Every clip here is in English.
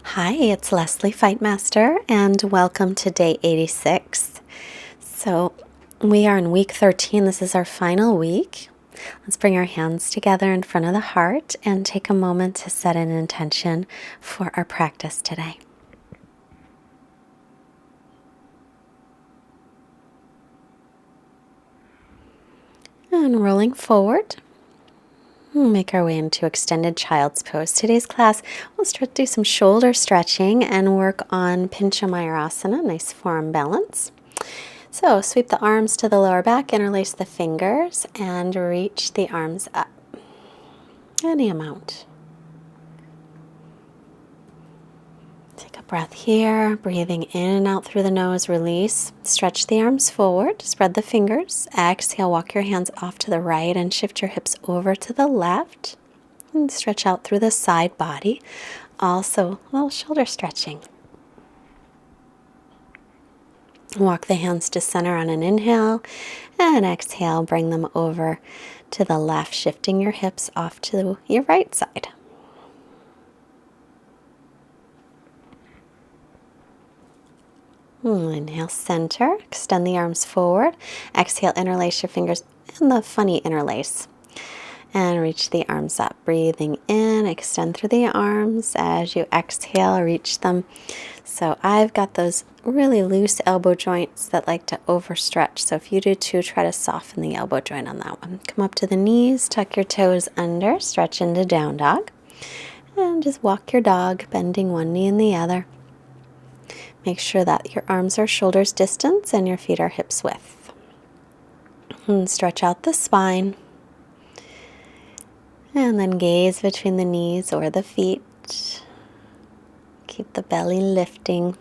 Hi, it's Lesley Fightmaster, and welcome to day 86. So, we are in week 13. This is our final week. Let's bring our hands together in front of the heart and take a moment to set an intention for our practice today. And rolling forward, we'll make our way into extended child's pose. Today's class, we'll do some shoulder stretching and work on Pincha Mayurasana, nice forearm balance. So sweep the arms to the lower back, interlace the fingers, and reach the arms up. Any amount. Take a breath here, breathing in and out through the nose, release. Stretch the arms forward, spread the fingers. Exhale, walk your hands off to the right and shift your hips over to the left. And stretch out through the side body. Also, a little shoulder stretching. Walk the hands to center on an inhale, and exhale, bring them over to the left, shifting your hips off to your right side. Inhale, center, extend the arms forward. Exhale, interlace your fingers in the funny interlace. And reach the arms up. Breathing in, extend through the arms. As you exhale, reach them. So I've got those really loose elbow joints that like to overstretch. So if you do too, try to soften the elbow joint on that one. Come up to the knees, tuck your toes under, stretch into down dog. And just walk your dog, bending one knee and the other. Make sure that your arms are shoulders distance and your feet are hips width. And stretch out the spine. And then gaze between the knees or the feet. Keep the belly lifting.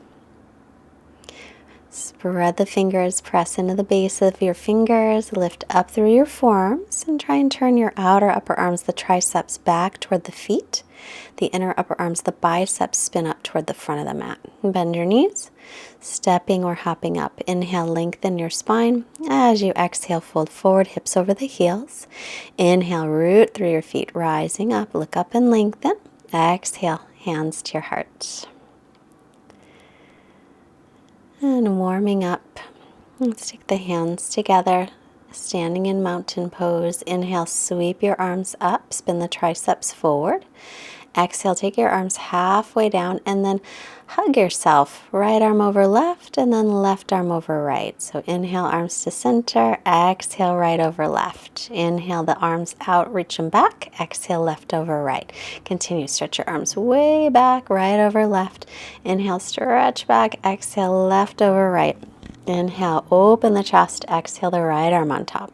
Spread the fingers, press into the base of your fingers, lift up through your forearms, and try and turn your outer upper arms, the triceps, back toward the feet. The inner upper arms, the biceps, spin up toward the front of the mat. Bend your knees, stepping or hopping up. Inhale, lengthen your spine. As you exhale, fold forward, hips over the heels. Inhale, root through your feet, rising up, look up and lengthen. Exhale, hands to your heart. And warming up. Let's take the hands together, standing in mountain pose. Inhale, sweep your arms up, spin the triceps forward. Exhale, take your arms halfway down and then hug yourself. Right arm over left and then left arm over right. So inhale, arms to center. Exhale, right over left. Inhale the arms out, reach them back. Exhale, left over right. Continue, stretch your arms way back, right over left. Inhale, stretch back. Exhale, left over right. Inhale, open the chest. Exhale, the right arm on top.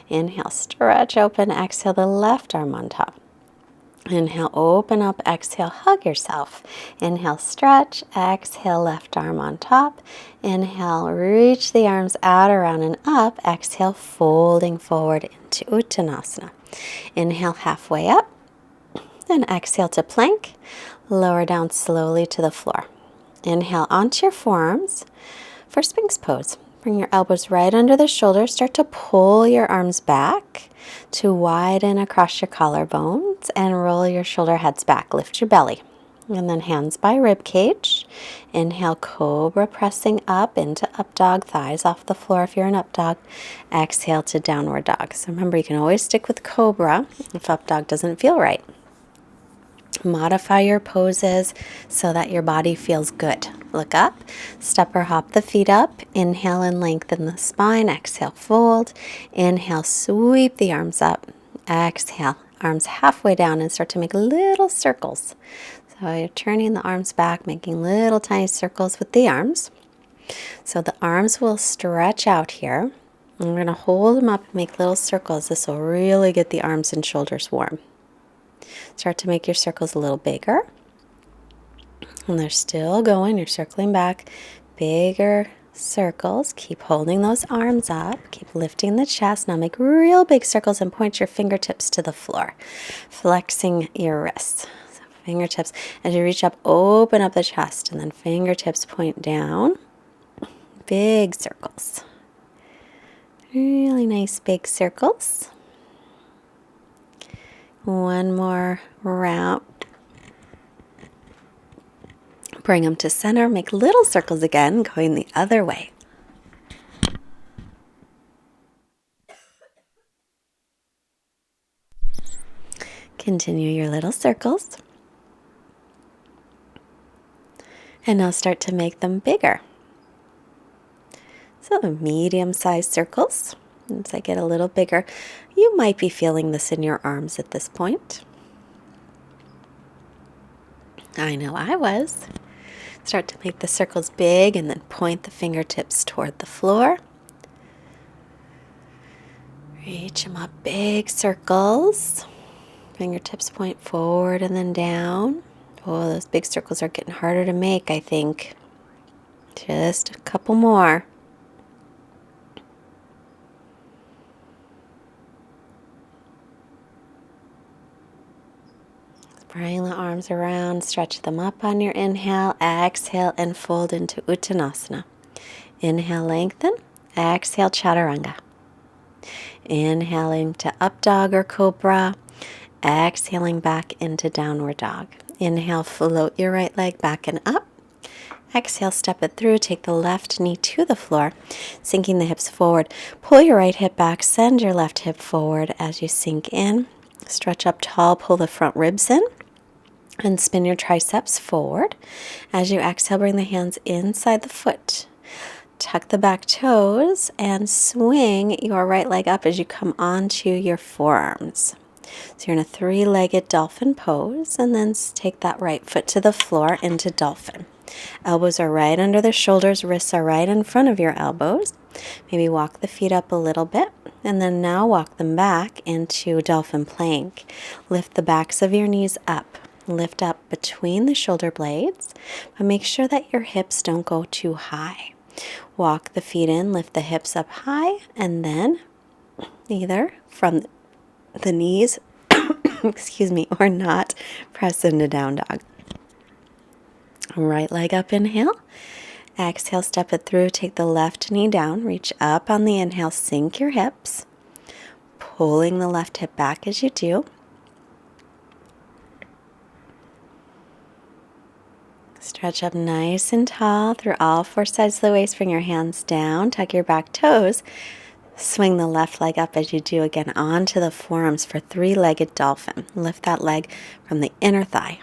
Inhale, stretch open. Exhale, the left arm on top. Inhale, open up, exhale, hug yourself. Inhale, stretch, exhale, left arm on top. Inhale, reach the arms out, around, and up. Exhale, folding forward into Uttanasana. Inhale, halfway up. Then exhale to plank. Lower down slowly to the floor. Inhale onto your forearms for Sphinx pose. Bring your elbows right under the shoulders. Start to pull your arms back to widen across your collarbones and roll your shoulder heads back. Lift your belly. And then hands by rib cage. Inhale, cobra, pressing up into up dog, thighs off the floor if you're an up dog. Exhale to downward dog. So remember, you can always stick with cobra if up dog doesn't feel right. Modify your poses so that your body feels good. Look up, step or hop the feet up. Inhale and lengthen the spine. Exhale, fold. Inhale, sweep the arms up. Exhale, arms halfway down and start to make little circles. So you're turning the arms back, making little tiny circles with the arms. So the arms will stretch out here. I'm going to hold them up and make little circles. This will really get the arms and shoulders warm. Start to make your circles a little bigger. And they're still going. You're circling back. Bigger circles. Keep holding those arms up. Keep lifting the chest. Now make real big circles and point your fingertips to the floor. Flexing your wrists. So fingertips. As you reach up, open up the chest. And then fingertips point down. Big circles. Really nice big circles. One more round. Bring them to center. Make little circles again, going the other way. Continue your little circles. And now start to make them bigger. So medium-sized circles. As I get a little bigger, you might be feeling this in your arms at this point. I know I was. Start to make the circles big and then point the fingertips toward the floor. Reach them up, big circles. Fingertips point forward and then down. Oh, those big circles are getting harder to make, I think. Just a couple more. Bring the arms around, stretch them up on your inhale, exhale, and fold into Uttanasana. Inhale, lengthen, exhale, Chaturanga. Inhaling to up dog or cobra, exhaling back into downward dog. Inhale, float your right leg back and up. Exhale, step it through, take the left knee to the floor, sinking the hips forward. Pull your right hip back, send your left hip forward as you sink in. Stretch up tall, pull the front ribs in. And spin your triceps forward. As you exhale, bring the hands inside the foot. Tuck the back toes and swing your right leg up as you come onto your forearms. So you're in a three-legged dolphin pose, and then take that right foot to the floor into dolphin. Elbows are right under the shoulders, wrists are right in front of your elbows. Maybe walk the feet up a little bit, and then now walk them back into dolphin plank. Lift the backs of your knees up. Lift up between the shoulder blades, but make sure that your hips don't go too high. Walk the feet in, lift the hips up high, and then either from the knees, excuse me, or not, press into down dog. Right leg up, inhale. Exhale, step it through, take the left knee down, reach up on the inhale, sink your hips, pulling the left hip back as you do. Stretch up nice and tall through all four sides of the waist. Bring your hands down, tuck your back toes. Swing the left leg up as you do again onto the forearms for three-legged dolphin. Lift that leg from the inner thigh.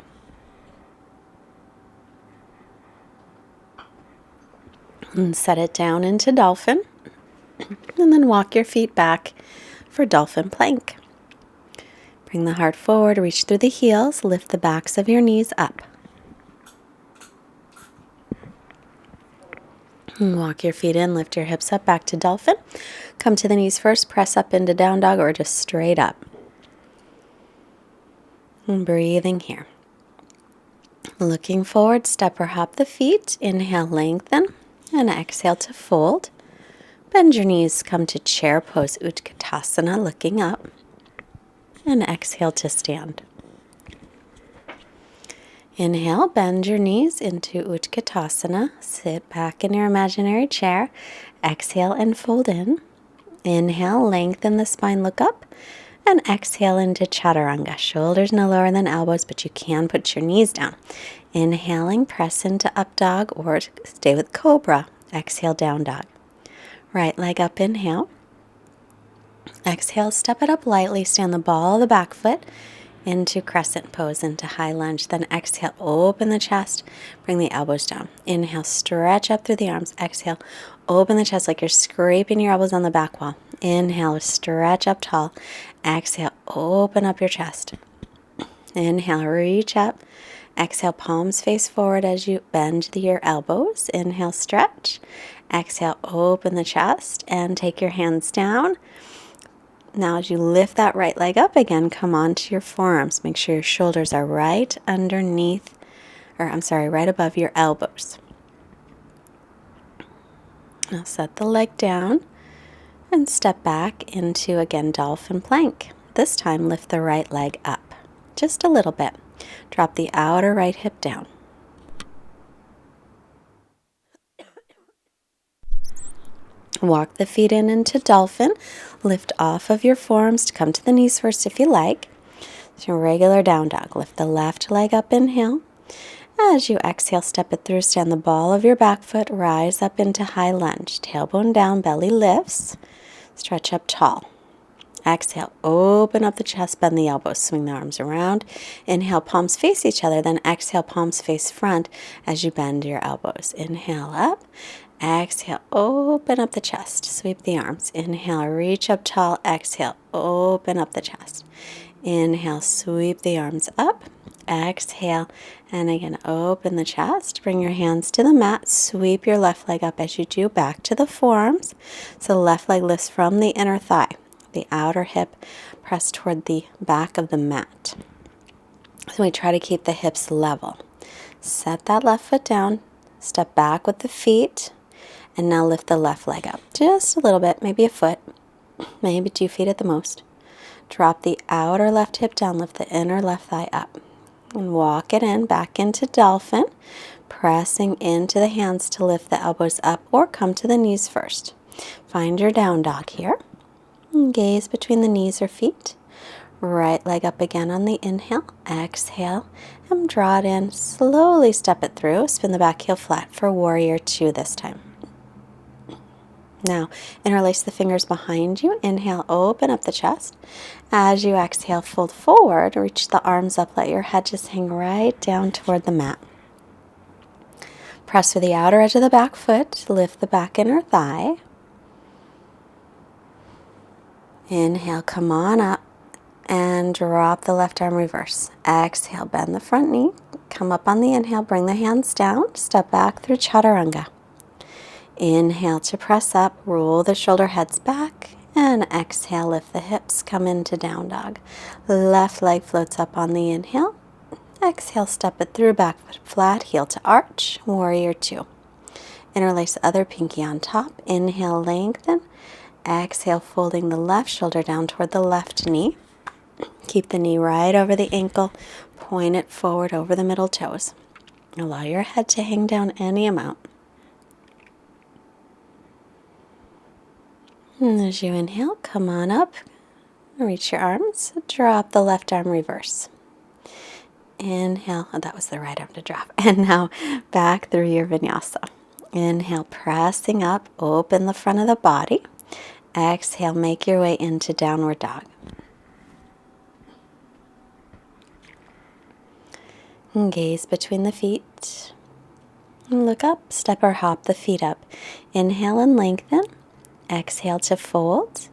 And set it down into dolphin. And then walk your feet back for dolphin plank. Bring the heart forward, reach through the heels, lift the backs of your knees up. Walk your feet in, lift your hips up back to dolphin. Come to the knees first, press up into down dog or just straight up. And breathing here. Looking forward, step or hop the feet. Inhale, lengthen, and exhale to fold. Bend your knees, come to chair pose, Utkatasana, looking up. And exhale to stand. Inhale, bend your knees into Utkatasana. Sit back in your imaginary chair. Exhale and fold in. Inhale, lengthen the spine, look up. And exhale into Chaturanga. Shoulders no lower than elbows, but you can put your knees down. Inhaling, press into up dog or stay with cobra. Exhale, down dog. Right leg up, inhale. Exhale, step it up lightly. Stand the ball of the back foot into crescent pose, into high lunge. Then exhale, open the chest, bring the elbows down. Inhale, stretch up through the arms. Exhale, open the chest like you're scraping your elbows on the back wall. Inhale, stretch up tall. Exhale, open up your chest. Inhale, reach up. Exhale, palms face forward as you bend your elbows. Inhale, stretch. Exhale, open the chest and take your hands down. Now as you lift that right leg up again, come onto your forearms. Make sure your shoulders are right right above your elbows. Now set the leg down and step back into, again, dolphin plank. This time lift the right leg up just a little bit. Drop the outer right hip down. Walk the feet in into dolphin. Lift off of your forearms to come to the knees first if you like. So regular down dog. Lift the left leg up, inhale. As you exhale, step it through, stand the ball of your back foot, rise up into high lunge. Tailbone down, belly lifts, stretch up tall. Exhale, open up the chest, bend the elbows, swing the arms around. Inhale, palms face each other, then exhale, palms face front as you bend your elbows. Inhale up, exhale, open up the chest, sweep the arms. Inhale, reach up tall, exhale, open up the chest. Inhale, sweep the arms up, exhale, and again, open the chest. Bring your hands to the mat, sweep your left leg up as you do, back to the forearms. So the left leg lifts from the inner thigh. The outer hip pressed toward the back of the mat. So we try to keep the hips level. Set that left foot down, step back with the feet, and now lift the left leg up. Just a little bit, maybe a foot, maybe 2 feet at the most. Drop the outer left hip down, lift the inner left thigh up. And walk it in, back into dolphin, pressing into the hands to lift the elbows up or come to the knees first. Find your down dog here. Gaze between the knees or feet. Right leg up again on the inhale. Exhale and draw it in. Slowly step it through. Spin the back heel flat for warrior 2 this time. Now, interlace the fingers behind you. Inhale, open up the chest. As you exhale, fold forward. Reach the arms up. Let your head just hang right down toward the mat. Press with the outer edge of the back foot. Lift the back inner thigh. Inhale, come on up and drop the left arm reverse. Exhale, bend the front knee. Come up on the inhale, bring the hands down. Step back through chaturanga. Inhale to press up, roll the shoulder heads back, and exhale, lift the hips, come into down dog. Left leg floats up on the inhale. Exhale, step it through, back foot flat, heel to arch, warrior 2. Interlace the other pinky on top. Inhale, lengthen. Exhale, folding the left shoulder down toward the left knee. Keep the knee right over the ankle. Point it forward over the middle toes. Allow your head to hang down any amount. And as you inhale, come on up. Reach your arms. Drop the left arm reverse. Inhale. Oh, that was the right arm to drop. And now back through your vinyasa. Inhale, pressing up. Open the front of the body. Exhale, make your way into downward dog. And gaze between the feet. And look up, step or hop the feet up. Inhale and lengthen. Exhale to fold.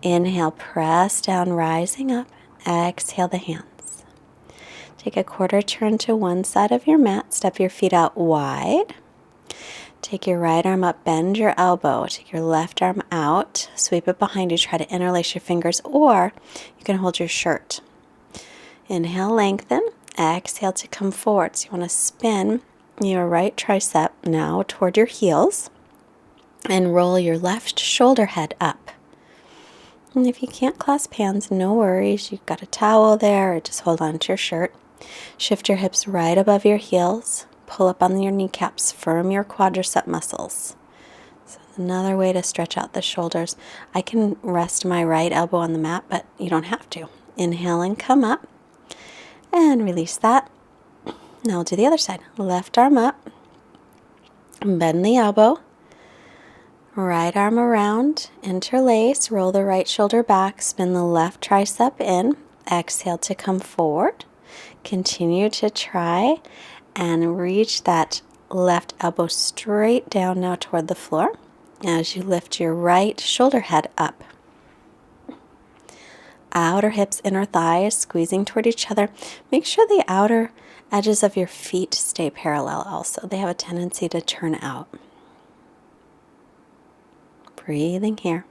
Inhale, press down, rising up. Exhale the hands. Take a quarter turn to one side of your mat. Step your feet out wide. Take your right arm up, bend your elbow. Take your left arm out, sweep it behind you. Try to interlace your fingers, or you can hold your shirt. Inhale, lengthen. Exhale to come forward. So you want to spin your right tricep now toward your heels and roll your left shoulder head up. And if you can't clasp hands, no worries. You've got a towel there, or just hold on to your shirt. Shift your hips right above your heels. Pull up on your kneecaps, firm your quadricep muscles. So another way to stretch out the shoulders. I can rest my right elbow on the mat, but you don't have to. Inhale and come up. And release that. Now we'll do the other side. Left arm up. Bend the elbow. Right arm around. Interlace. Roll the right shoulder back. Spin the left tricep in. Exhale to come forward. Continue to try and reach that left elbow straight down now toward the floor as you lift your right shoulder head up. Outer hips, inner thighs squeezing toward each other. Make sure the outer edges of your feet stay parallel also. They have a tendency to turn out. Breathing here.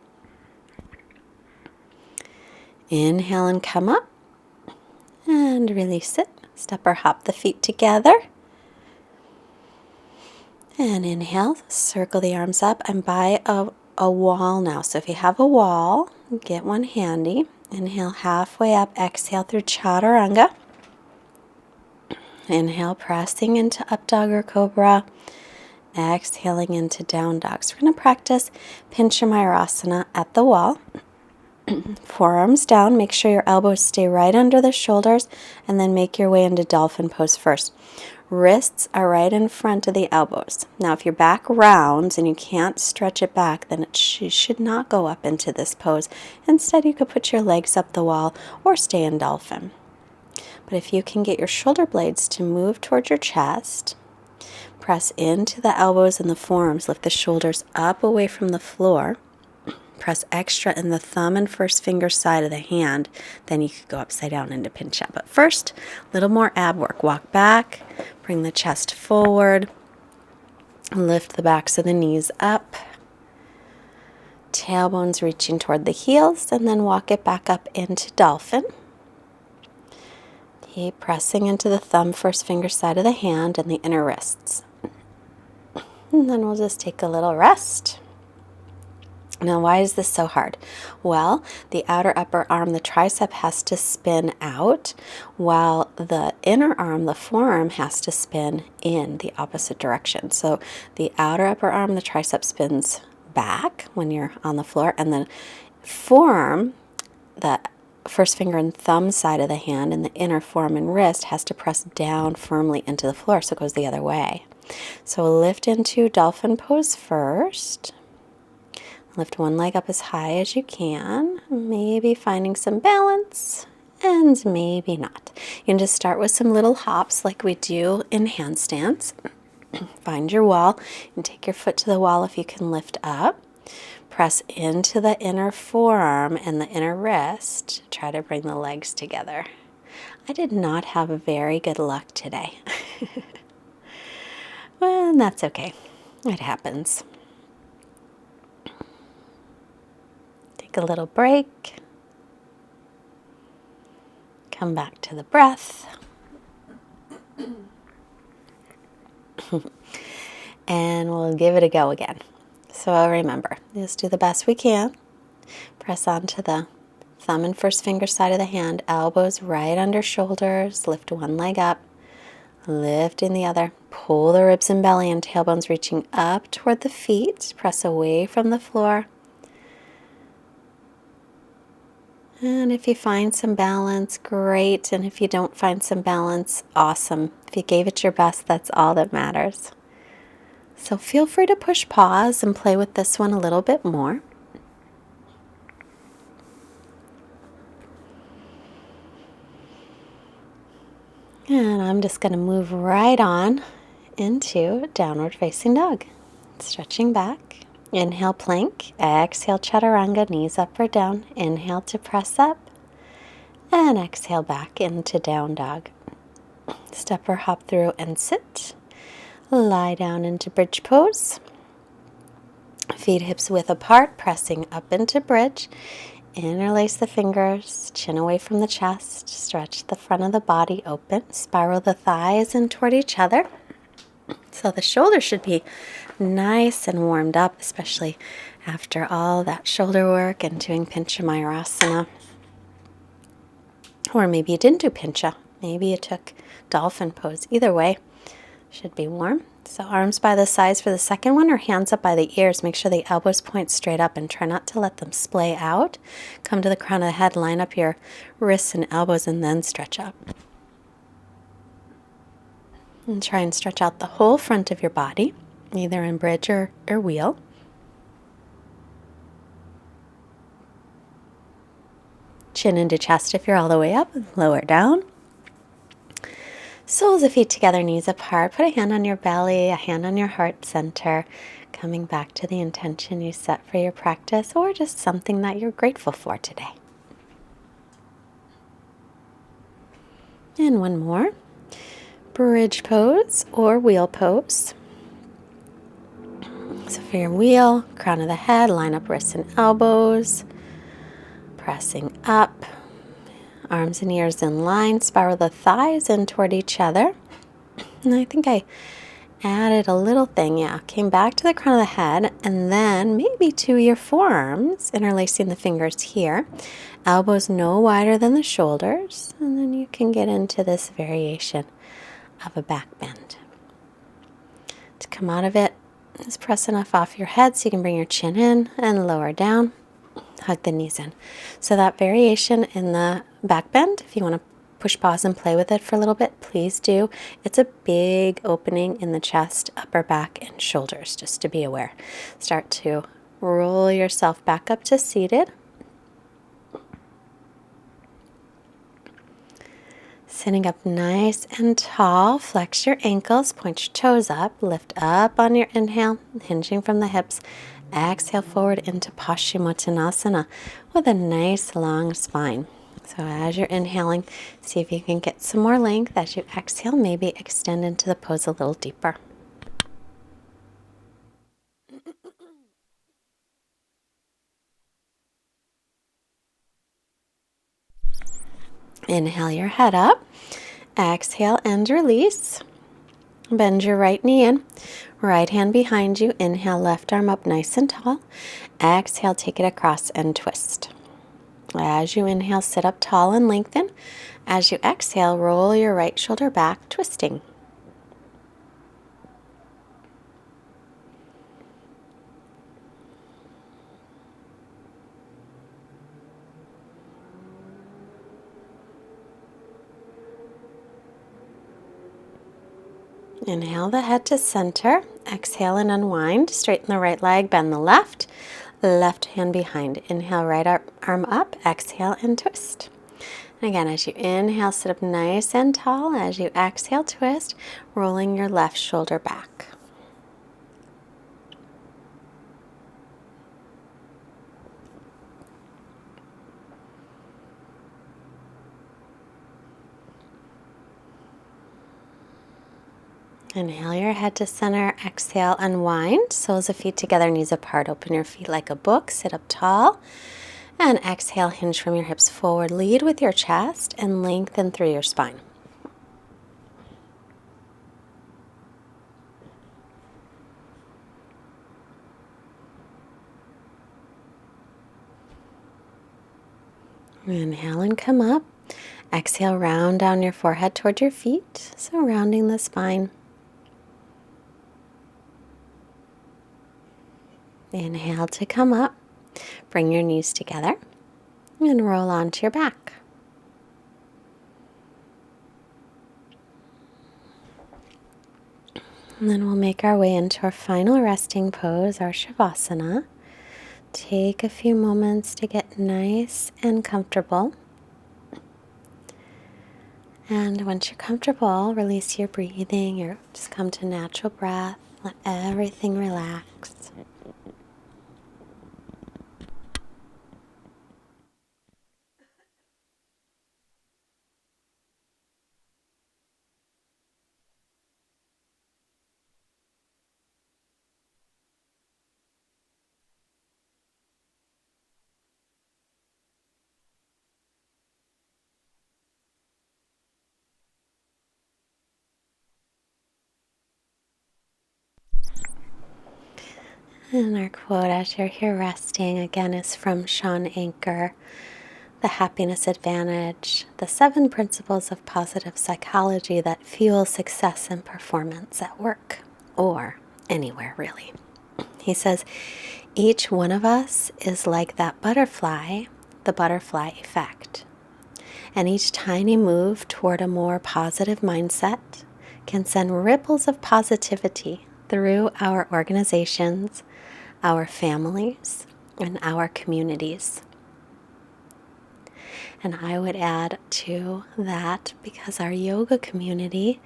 Inhale and come up. And release it. Step or hop the feet together. And inhale, circle the arms up. I'm by a wall now. So if you have a wall, get one handy. Inhale halfway up. Exhale through chaturanga. Inhale, pressing into up dog or cobra. Exhaling into down dog. So we're going to practice Pincha Mayurasana at the wall. Forearms down. Make sure your elbows stay right under the shoulders, and then make your way into dolphin pose first. Wrists are right in front of the elbows. Now, if your back rounds and you can't stretch it back, then it should not go up into this pose. Instead, you could put your legs up the wall or stay in dolphin. But if you can get your shoulder blades to move towards your chest, press into the elbows and the forearms, lift the shoulders up away from the floor. Press extra in the thumb and first finger side of the hand. Then you could go upside down into pincha. But first, a little more ab work. Walk back, bring the chest forward, lift the backs of the knees up, tailbones reaching toward the heels, and then walk it back up into dolphin. Keep pressing into the thumb, first finger side of the hand, and the inner wrists. And then we'll just take a little rest. Now, why is this so hard? Well, the outer upper arm, the tricep, has to spin out, while the inner arm, the forearm, has to spin in the opposite direction. So the outer upper arm, the tricep, spins back when you're on the floor, and the forearm, the first finger and thumb side of the hand, and the inner forearm and wrist has to press down firmly into the floor, so it goes the other way. So lift into dolphin pose first. Lift one leg up as high as you can, maybe finding some balance, and maybe not. You can just start with some little hops like we do in handstands. Find your wall, and take your foot to the wall if you can lift up. Press into the inner forearm and the inner wrist. Try to bring the legs together. I did not have very good luck today. Well, that's okay. It happens. A little break, come back to the breath, and we'll give it a go again. So remember, just do the best we can. Press onto the thumb and first finger side of the hand, elbows right under shoulders, lift one leg up, lifting the other, pull the ribs and belly and tailbones reaching up toward the feet, press away from the floor. And if you find some balance, great. And if you don't find some balance, awesome. If you gave it your best, that's all that matters. So feel free to push pause and play with this one a little bit more. And I'm just going to move right on into downward facing dog. Stretching back. Inhale, plank. Exhale, chaturanga, knees up or down. Inhale to press up. And exhale back into down dog. Step or hop through and sit. Lie down into bridge pose. Feet hips width apart, pressing up into bridge. Interlace the fingers, chin away from the chest. Stretch the front of the body open. Spiral the thighs in toward each other. So the shoulders should be nice and warmed up, especially after all that shoulder work and doing Pincha Mayurasana. Or maybe you didn't do Pincha. Maybe you took dolphin pose. Either way, should be warm. So arms by the sides for the second one, or hands up by the ears. Make sure the elbows point straight up and try not to let them splay out. Come to the crown of the head, line up your wrists and elbows, and then stretch up. And try and stretch out the whole front of your body, either in bridge or wheel. Chin into chest if you're all the way up, lower down. Soles of feet together, knees apart. Put a hand on your belly, a hand on your heart center, coming back to the intention you set for your practice, or just something that you're grateful for today. And one more. Bridge pose or wheel pose. So for your wheel, crown of the head, line up wrists and elbows, pressing up, arms and ears in line, spiral the thighs in toward each other. And I think I added a little thing, came back to the crown of the head, and then maybe to your forearms, interlacing the fingers here, elbows no wider than the shoulders, and then you can get into this variation of a back bend. To come out of it, just press enough off your head so you can bring your chin in and lower down. Hug the knees in. So that variation in the back bend, if you want to push pause and play with it for a little bit, please do. It's a big opening in the chest, upper back, and shoulders, just to be aware. Start to roll yourself back up to seated. Sitting up nice and tall, flex your ankles, point your toes up, lift up on your inhale, hinging from the hips. Exhale forward into Paschimottanasana with a nice long spine. So as you're inhaling, see if you can get some more length. As you exhale, maybe extend into the pose a little deeper. Inhale your head up. Exhale and release. Bend your right knee in. Right hand behind you. Inhale, left arm up nice and tall. Exhale, take it across and twist. As you inhale, sit up tall and lengthen. As you exhale, roll your right shoulder back, twisting. Inhale the head to center. Exhale and unwind. Straighten the right leg, bend the left. Left hand behind. Inhale, right arm up. Exhale and twist. And again, as you inhale, sit up nice and tall. As you exhale, twist, rolling your left shoulder back. Inhale your head to center. Exhale, unwind. Soles of feet together, knees apart. Open your feet like a book. Sit up tall. And exhale, hinge from your hips forward. Lead with your chest and lengthen through your spine. Inhale and come up. Exhale, round down your forehead toward your feet. So rounding the spine. Inhale to come up. Bring your knees together and roll onto your back. And then we'll make our way into our final resting pose, our Shavasana. Take a few moments to get nice and comfortable. And once you're comfortable, release your breathing, or just come to natural breath. Let everything relax. And our quote as you're here resting again is from Sean Anker, The Happiness Advantage, the 7 principles of positive psychology that fuel success and performance at work or anywhere really. He says, each one of us is like that butterfly, the butterfly effect. And each tiny move toward a more positive mindset can send ripples of positivity through our organizations, our families, and our communities. And I would add to that, because our yoga community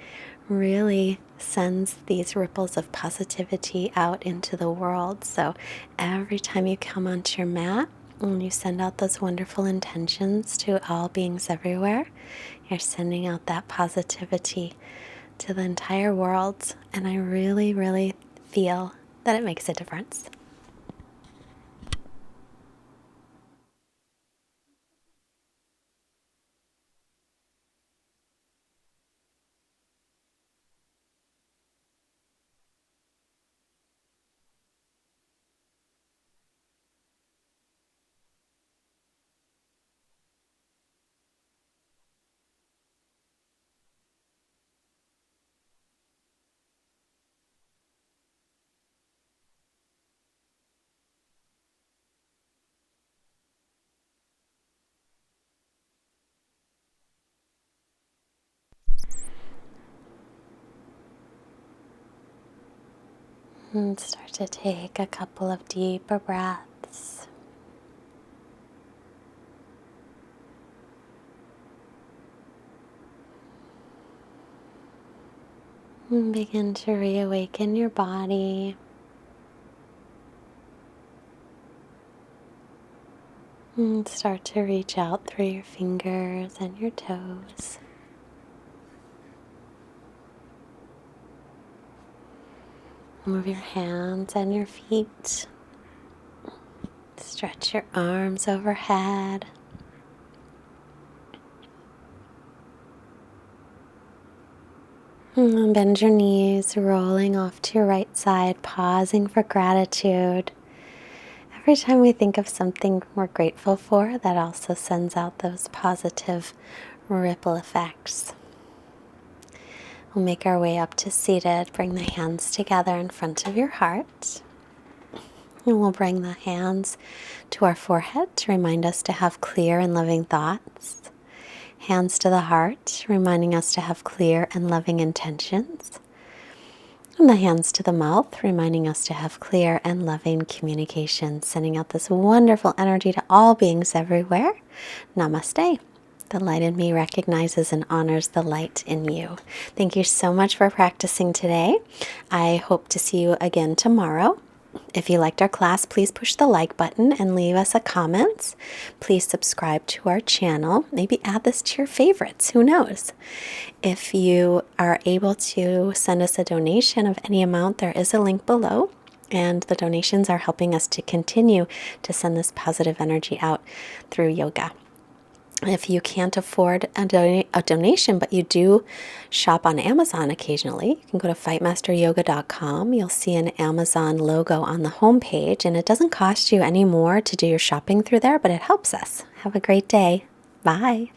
really sends these ripples of positivity out into the world. So every time you come onto your mat and you send out those wonderful intentions to all beings everywhere, you're sending out that positivity to the entire world. And I really, really feel that it makes a difference. And start to take a couple of deeper breaths. And begin to reawaken your body. And start to reach out through your fingers and your toes. Move your hands and your feet. Stretch your arms overhead. And bend your knees, rolling off to your right side, pausing for gratitude. Every time we think of something we're grateful for, that also sends out those positive ripple effects. We'll make our way up to seated. Bring the hands together in front of your heart. And we'll bring the hands to our forehead to remind us to have clear and loving thoughts. Hands to the heart, reminding us to have clear and loving intentions. And the hands to the mouth, reminding us to have clear and loving communication, sending out this wonderful energy to all beings everywhere. Namaste. The light in me recognizes and honors the light in you. Thank you so much for practicing today. I hope to see you again tomorrow. If you liked our class, please push the like button and leave us a comment. Please subscribe to our channel. Maybe add this to your favorites. Who knows? If you are able to send us a donation of any amount, there is a link below. And the donations are helping us to continue to send this positive energy out through yoga. If you can't afford a donation, but you do shop on Amazon occasionally, you can go to fightmasteryoga.com. You'll see an Amazon logo on the homepage, and it doesn't cost you any more to do your shopping through there, but it helps us. Have a great day. Bye.